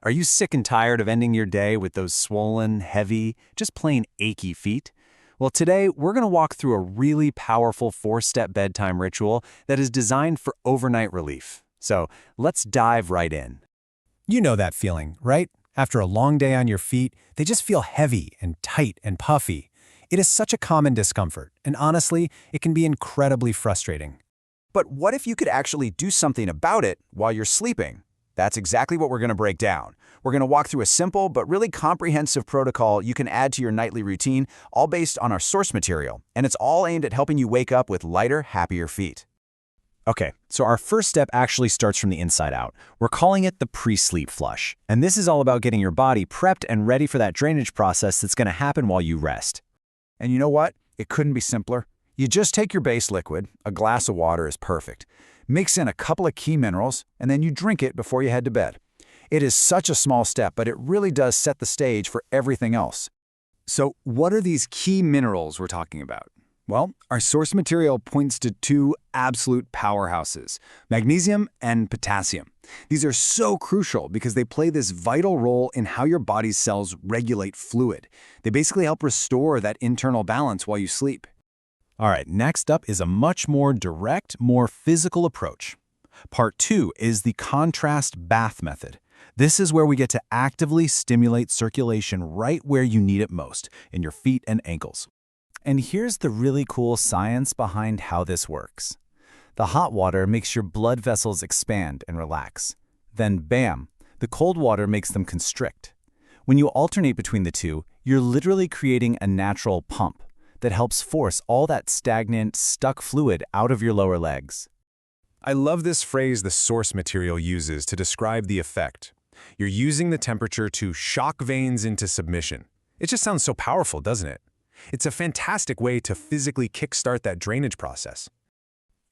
Are you sick and tired of ending your day with those swollen, heavy, just plain achy feet? Well, today we're going to walk through a really powerful 4-step bedtime ritual that is designed for overnight relief. So let's dive right in. You know that feeling, right? After a long day on your feet, they just feel heavy and tight and puffy. It is such a common discomfort, and honestly, it can be incredibly frustrating. But what if you could actually do something about it while you're sleeping? That's exactly what we're going to break down. We're going to walk through a simple but really comprehensive protocol you can add to your nightly routine, all based on our source material, and it's all aimed at helping you wake up with lighter, happier feet. Okay, so our first step actually starts from the inside out. We're calling it the pre-sleep flush, and this is all about getting your body prepped and ready for that drainage process that's going to happen while you rest. And you know what? It couldn't be simpler. You just take your base liquid, a glass of water is perfect, mix in a couple of key minerals, and then you drink it before you head to bed. It is such a small step, but it really does set the stage for everything else. So what are these key minerals we're talking about? Well, our source material points to two absolute powerhouses, magnesium and potassium. These are so crucial because they play this vital role in how your body's cells regulate fluid. They basically help restore that internal balance while you sleep. All right, next up is a much more direct, more physical approach. Part 2 is the contrast bath method. This is where we get to actively stimulate circulation right where you need it most, in your feet and ankles. And here's the really cool science behind how this works. The hot water makes your blood vessels expand and relax. Then, bam, the cold water makes them constrict. When you alternate between the two, you're literally creating a natural pump that helps force all that stagnant, stuck fluid out of your lower legs. I love this phrase the source material uses to describe the effect. You're using the temperature to shock veins into submission. It just sounds so powerful, doesn't it? It's a fantastic way to physically kickstart that drainage process.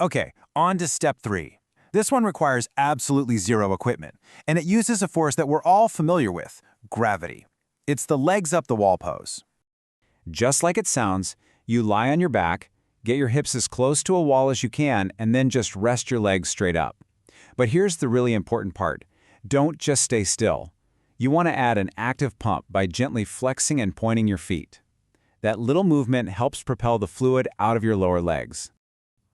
Okay, on to step 3. This one requires absolutely zero equipment, and it uses a force that we're all familiar with, gravity. It's the legs up the wall pose. Just like it sounds, you lie on your back, get your hips as close to a wall as you can, and then just rest your legs straight up. But here's the really important part. Don't just stay still. You want to add an active pump by gently flexing and pointing your feet. That little movement helps propel the fluid out of your lower legs.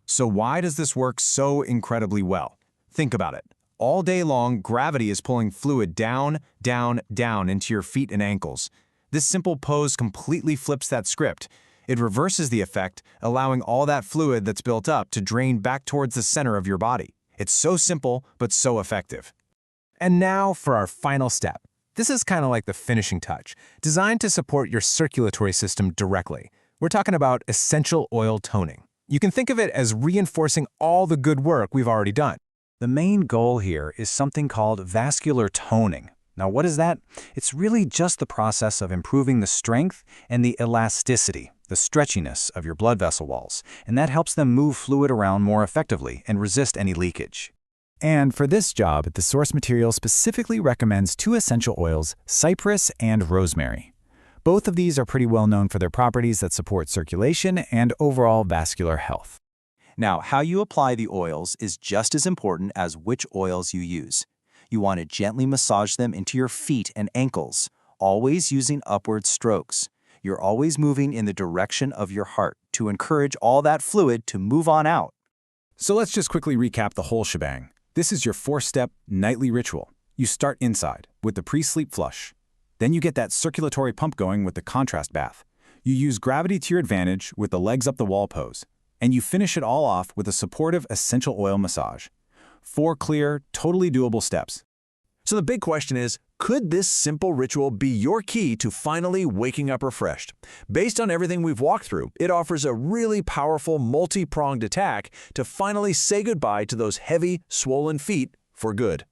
So why does this work so incredibly well? Think about it. All day long, gravity is pulling fluid down, down, down into your feet and ankles. This simple pose completely flips that script. It reverses the effect, allowing all that fluid that's built up to drain back towards the center of your body. It's so simple, but so effective. And now for our final step. This is kind of like the finishing touch, designed to support your circulatory system directly. We're talking about essential oil toning. You can think of it as reinforcing all the good work we've already done. The main goal here is something called vascular toning. Now, what is that? It's really just the process of improving the strength and the elasticity, the stretchiness of your blood vessel walls, and that helps them move fluid around more effectively and resist any leakage. And for this job, the source material specifically recommends 2 essential oils, cypress and rosemary. Both of these are pretty well known for their properties that support circulation and overall vascular health. Now, how you apply the oils is just as important as which oils you use. You want to gently massage them into your feet and ankles, always using upward strokes. You're always moving in the direction of your heart to encourage all that fluid to move on out. So let's just quickly recap the whole shebang. This is your 4-step nightly ritual. You start inside with the pre-sleep flush. Then you get that circulatory pump going with the contrast bath. You use gravity to your advantage with the legs up the wall pose. And you finish it all off with a supportive essential oil massage. 4 clear, totally doable steps. So the big question is, could this simple ritual be your key to finally waking up refreshed? Based on everything we've walked through, it offers a really powerful multi-pronged attack to finally say goodbye to those heavy, swollen feet for good.